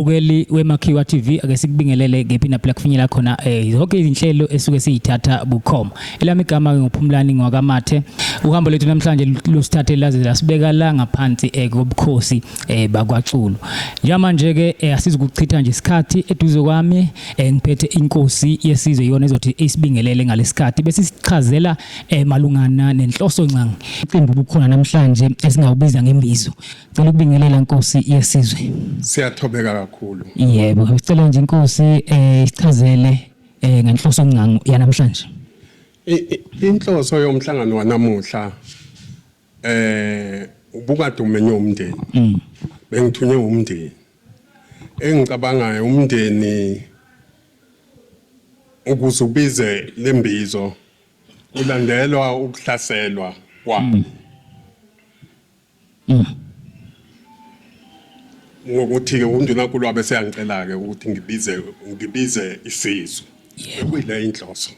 Ukeli weMakhiwa TV ake sikubingelele ngephi naphi kufinyela khona zonke izinhlelo esuke siyithatha bukhoma. Elami igama ngoPhumlani ngwakamathe. Uhambo lethu namhlanje lusithathe laze lasibeka la ngaphansi kobukhosi bakwaXulu. Njengamanje ke asizukuchitha nje isikhathi eduze kwami ngiphethe inkosi yesizwe yona ezothi isibingelele ngalesikhathi bese sichazela malungana nenhloso ncangi. Iqembu bukhona namhlanje esingawubiza ngembizo. Ngicela ukubingelela inkosi yesizwe. Siyathobeka kakhulu. Yebo, ngicela nje inkosi isichazele ngenhloso ncangi yanamhlanje. Inhloso yomhlangano wanamuhla ubukade umenye umndeni. Bengithunywe umndeni. Engicabangayo umndeni ukuze ubize lembizo ulandelwa ukuhlaselwa kwabo. Ngokuthi uNdunankulu wabe seyangicela ke ukuthi ngibize isizwe. Kuyile inhloso.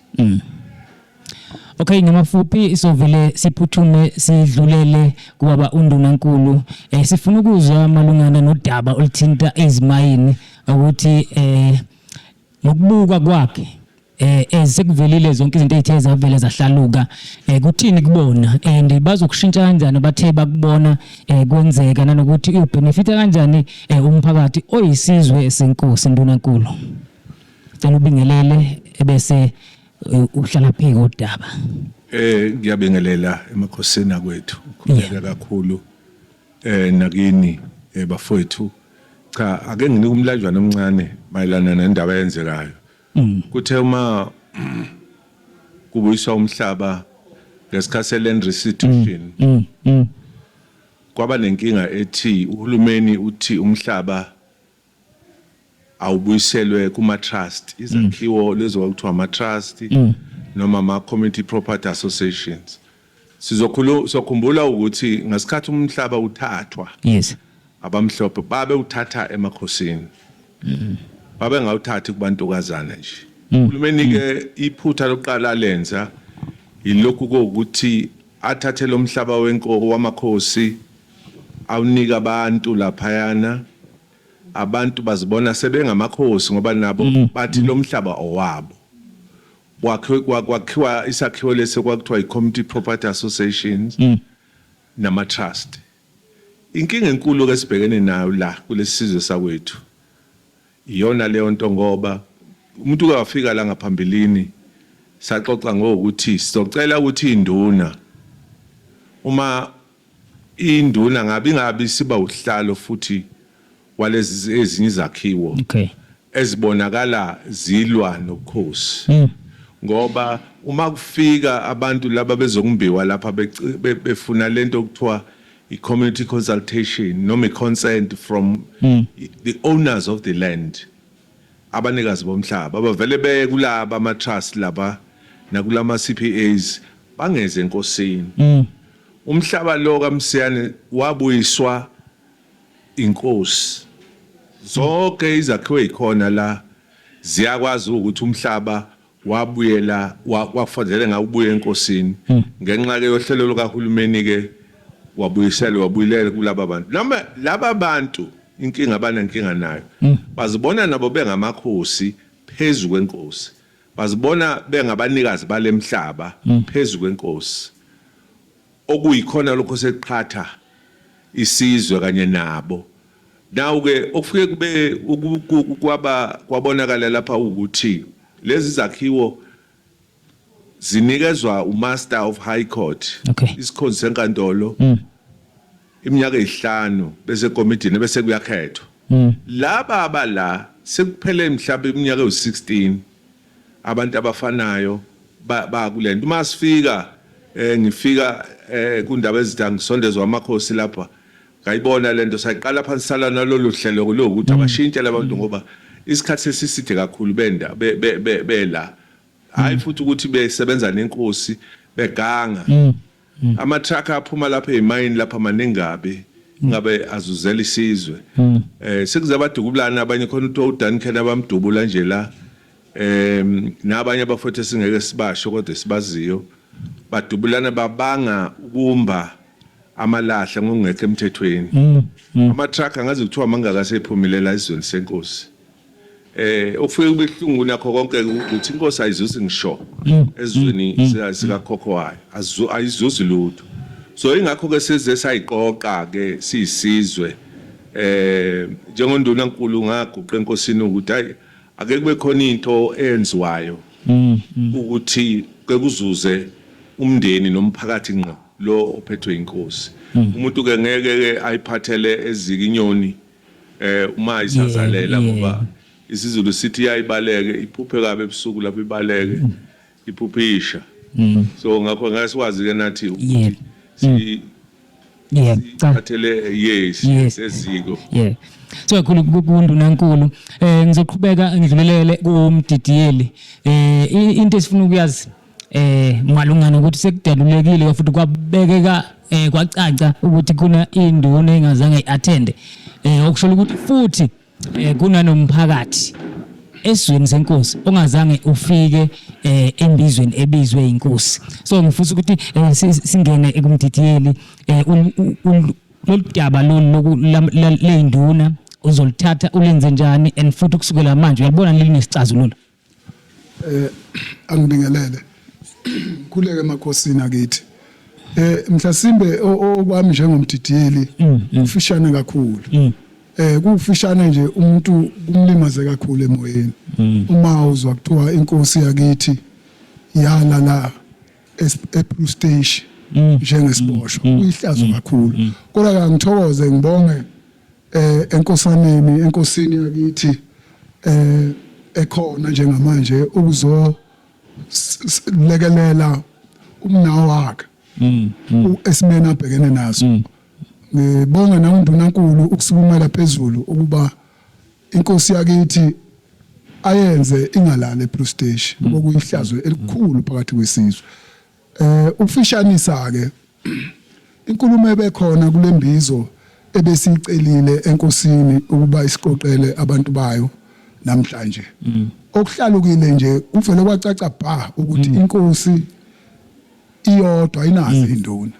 Okay, ngamafuphi isovele siphuthume sidlulele kuba uNdunankulu sifuna ukuzwa malungana nodaba oluthinta ezimayini ukuthi ngokubuka kwakhe sekuvelile zonke izinto ezithe zavela zahlaluka kuthini kubona and bazokushintsha kanjani bathe bakubona kwenzeka nanokuthi ubenefita kanjani umphakathi oyisizwe senkosi Ndunankulu. Ngicela ubingelele bese uhlala pheke udaba. Ngiyabingelela emakhosini akwethu ukukhuleka kakhulu nakini bafowethu. Cha ake nginike umlanjwana omncane mayelana nendaba eyenzekayo. Kuthe uma kubuyiswa umhlaba ngesikhathi seland restitution kwaba nenkinga ethi uhulumeni uthi umhlaba awubuyiselwe kuma trust izakhiwo lezo okuthiwa ama trust noma ama community property associations. Sizokhumbula ukuthi ngesikhathi umhlaba uthathwa Yes. abamhlophe babe uthatha emakhosini. Babe ngawuthathi kubantokazana nje. Uhulumeni ke iphutha lokuqala lenza yilokhu ukuthi athathe lo mhlaba wenkoko wamakhosi awunika abantu laphayana. Abantu bazibona sebengamakhosi ngoba nabo bathi lo mhlaba owabo. Kwakhiwa isakhiwo lese kwakuthiwa i-community property associations nama trust. Inkinga enkulu ke sibhekene nayo la kulesizwe sakwethu iyona leyo nto ngoba umuntu kawafika la ngaphambilini saxoxa ngokuthi sizocela ukuthi induna uma induna ngabi siba uhlalo futhi walezi ezinye izakhiwo ezibonakala zilwa nobukhosi ngoba uma kufika abantu laba bezongumbiwa lapha befuna lento okuthiwa i-community consultation noma i-consent from the owners of the land abanikazi bomhlaba abavele beye kulaba ama-trust laba nakulama CPAs bangeze enkosini. Umhlaba lo kaMsiyane wabuyiswa inkosi. Zonke izakhiwo ezikhona la ziyakwazi ukuthi umhlaba wabuyela wafanele ngawubuye enkosini ngenxa ke yohlelo lokahulumeni ke wabuyilele kulaba bantu. Noma laba bantu inkinga abanenkinga nayo bazibona nabo bengamakhosi phezulu kwenkosi. Bazibona bengabanikazi balemhlaba phezulu kwenkosi. Okuyikhona lokho seqhatha isizwe kanye nabo. Nawu ke okufike kube kwabonakala lapha ukuthi lezi zakhiwo zinikezwa uMaster of High Court isikhonzi senkantolo iminyaka 5 bese committee bese kuyakhethwa. Laba abala sekuphele mhlawumbe iminyaka u16 abantu abafanayo bakulento. Uma sifika ngifika kundaba ezidanga ngisondezwa amakhosi lapha ngayibona lento sayiqala phansi sala nalolu hlelo lokuthi abashintshe labantu ngoba isikhathi sesiside kakhulu benda bela hayi futhi ukuthi besebenza nenkosi beganga ama truck aphuma lapha emayini lapha maningabe ngabe azuzela isizwe sekuzabadukubulana abanye khona uDuncan abamdubula nje la nabanye abafowethu singeke sibasho kodwa sibaziyo badubulana babanga ukumba amalahla ngokungekho emthethweni ama truck angazi kuthiwa mangaka sephumelela isizweni senkosi okufike kube ihlungu nakho konke ukuthi inkosi ayizuzi ngisho ezweni sika khokho wayo ayizuzi lutho so ingakho ke size sayiqoqa ke siyisizwe njengonduna nkulu ngaguqa enkosini ukuthi hayi ake kube khona into eyenziwayo ukuthi ke kuzuze umndeni nomphakathi ngqo lo ophethwe inkosi umuntu ke ngeke ke ayiphathele ezikinyoni uma isazalela ngoba isiZulu sithi yayibaleke iphuphe kabe ebusuku lapho ibaleke iphuphisha so ngakho ngasikwazi ke nathi ukuthi yes seziko so kunduna nkulu ngizoqhubeka ngidlulele kumdidiyeli into esifuna ukuyazi malungana ukuthi sekudalulekile futhi kwabekeka kwacaca ukuthi kuna induna engazange iattende okusho ukuthi futhi kunanomphakathi esizweni senkosi ongazange ufike embizweni ebizwe inkosi so ngifisa ukuthi singene kumdidiyeli loludaba lenduna uzolithatha ulenze njani and futhi kusukela manje uyabona linesicazululo angibingelele kuleke emakhosini akithi mhlasimbe okwami njengomdidiyeli ufishane kakhulu kufishane nje umuntu kumlimaze kakhulu emoyeni uma uzwa kuthiwa inkosi yakithi yala la ePlus Station njengesiboshwa uyihlazo kakhulu kodwa ngithokoze ngibonge enkosini yakithi ekhona njengamanje ukuzo lekelela umnawa wakhe esimena abhekene naso ngibonga naunduna nkulu ukusukumela phezulu ukuba inkosi yakithi ayenze ingalala ePlus Station okuyihlazo elikhulu phakathi kwesizwe ufishanisa ke inkulumo ebekhona kulembizo ebesicelile enkosini ukuba isiqoqele abantu bayo namhlanje okuhlalukile nje kuvele kwacaca bha ukuthi inkosi iyodwa inazi induna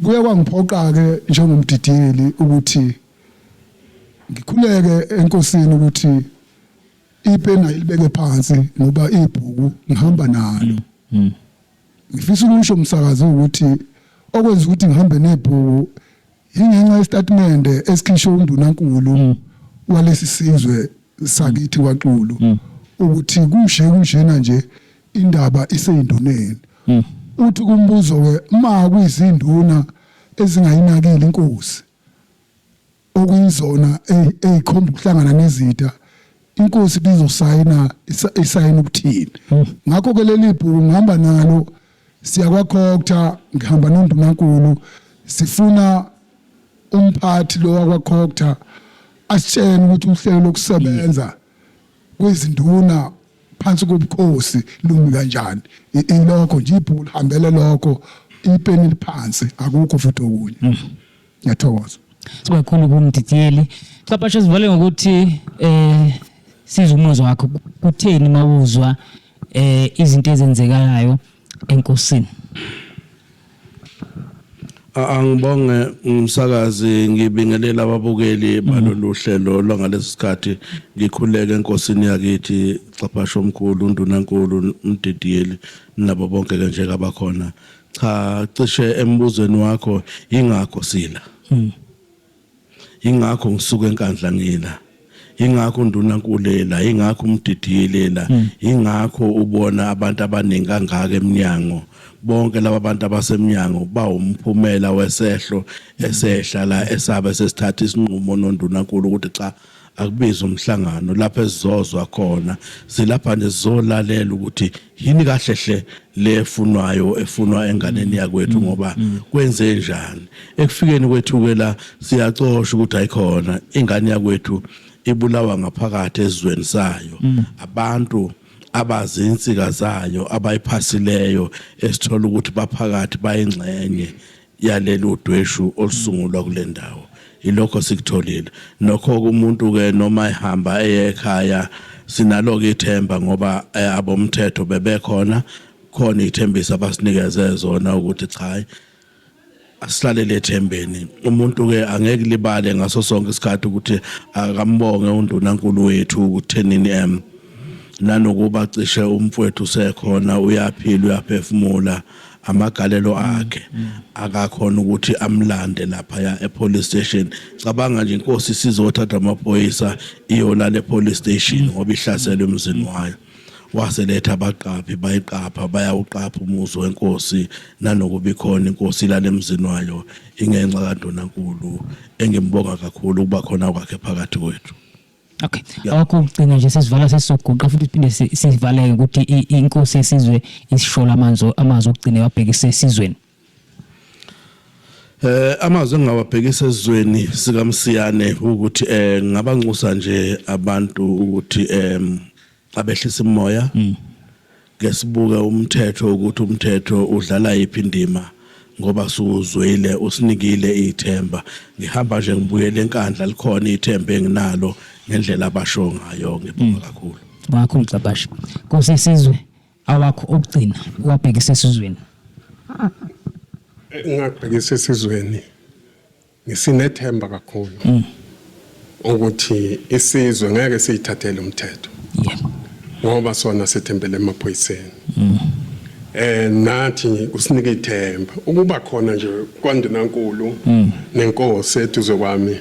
kuye kwangiphoqa ke njengomdidiyeli ukuthi ngikhuleke enkosini ukuthi ipena ilibeke phansi ngoba ibhuku ngihamba nalo ngifisa ukusho umsakazi ukuthi okwenza ukuthi ngihambe nebhuku ingenxa yestatement esikhishwe unduna nkulu walesi sizwe sakithi kwaXulu ukuthi kunjena nje indaba iseyinduneni uthi kumbuzo ke ma kuyizinduna ezingayinakile inkosi okuyizona ezikhomba ukuhlangana nezitha inkosi bizosayina isayina ukuthini ngakho ke leli bhuku ngihamba nalo siyakwakhokta ngihamba nonduna nkulu sifuna umphathi lo wakwakhokta asitshene ukuthi uhlelo lokusebenza kwezinduna phansi kobukhosi lumi kanjani ilokho nje ibhuku lihambele lokho ipeni liphansi akukho futhi okunye ngiyathokoza sibakhulu kumdidiyeli xaphashe sivale ngokuthi sizwe umuzwa wakho kutheni mawuzwa izinto ezenzekayo enkosini angibonge umsakazi ngibingelela ababukeli balolu hlelo lwangalesi sikhathi ngikhuleka enkosini yakithi xaphashe omkhulu unduna nkulu umdidiyeli nabo bonke ke nje abakhona cha cishe embuzweni wakho ingakho sila ingakho ngisuka enkandla ngila ingakho unduna nkulela ingakho umdidiyelela ingakho ubona abantu abaningi kangaka eminyango bonke laba bantu abasemnyango bawumphumela wesehlo esehla la esabe sesithatha isinqumo nonduna nkulu ukuthi xa akubiza umhlangano lapho esizozwa khona silapha nje sizolalela ukuthi yini kahlehle lefunwayo efunwa enganeni yakwethu ngoba kwenze njani ekufikeni kwethu ke la siyacosha ukuthi ayikhona ingane yakwethu ibulawa ngaphakathi ezweni sayo abantu abazi insika zayo abayiphasileyo esithola ukuthi baphakathi bayingxenye yalelo udweshu olusungulwa kule ndawo ilokho sikutholile nokho umuntu ke noma ehamba eyekhaya sinalo ke ithemba ngoba abomthetho bebekhona khona ithembiso abasinikeze zona ukuthi cha asilalele ethembeni. Umuntu ke angeke libale ngaso sonke isikhathi ukuthi akambonge undunankulu wethu ku10 nanokuba cishe umfowethu sekhona uyaphila uyaphefumula amagalelo akhe akakhona ukuthi amlande lapha ya epolice station. Cabanga nje inkosi sizothatha amaphoyisa iyolala epolice station ngoba ihlasela emzini wayo. Waseletha abaqaphi bayiqapha bayawuqapha umuzo wenkosi nanokuba ikhona inkosi ilale emzini wayo ingenxa kaNdunankulu engimbonga kakhulu ukuba khona kwakhe phakathi kwethu. Okay. Awakho ugcina nje sesivala sesizoguqa futhi siphinde sivaleke ukuthi inkosi yesizwe isishola amazwi okugcina wabhekisa esizweni. Amazwi engawabhekisa esizweni sikaMsiyane ukuthi ngabanxusa nje abantu ukuthi abehlisa imoya ngesibuka umthetho ukuthi umthetho udlala iphi indima ngoba suzwile usinikile ithemba. Ngihamba nje ngibuyele enkandla likhona ithemba enginalo ngendlela abasho ngayo ngibonga kakhulu. Wakho ucabashi. Nkosi yesizwe awakho okugcina wabhekisa esizweni. Ngakubhekisa esizweni ngisinethemba kakhulu ukuthi isizwe ngeke siyithathele umthetho. Yebo. Ngoba sona sithembele emaphoyiseni. Nathi kusinika ithemba ukuba khona nje kwaNdunankulu nenkosi eduze kwami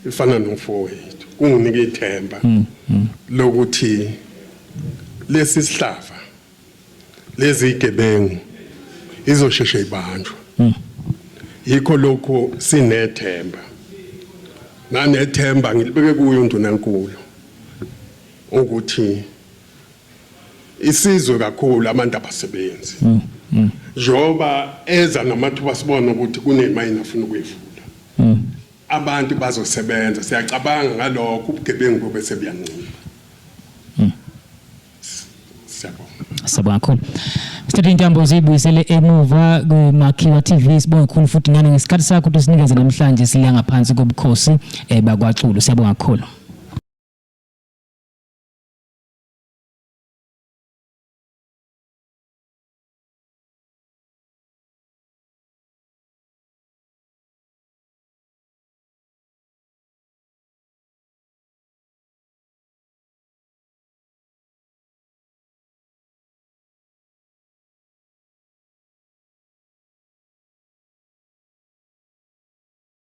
ifana nomfowethu kunginika ithemba lokuthi lesi sihlava lezi igebengu izosheshe ibanjwe. Yikho lokho sinethemba nanethemba ngilibeke kuyo uNdunankulu ukuthi isizwe kakhulu abantu abasebenzi njoba eza namathuba sibona ukuthi kunemayini afuna ukuyivula abantu bazosebenza siyacabanga ngalokho ubugebengu bese buyancipha. Siyabonga kakhulu. Sithathe intambo zibuyisele emuva kuMakhiwa TV sibonga kakhulu futhi ngane ngesikhathi sakho ukuthi sinikeze namhlanje siliya ngaphansi kobukhosi bakwaXulu. Siyabonga kakhulu.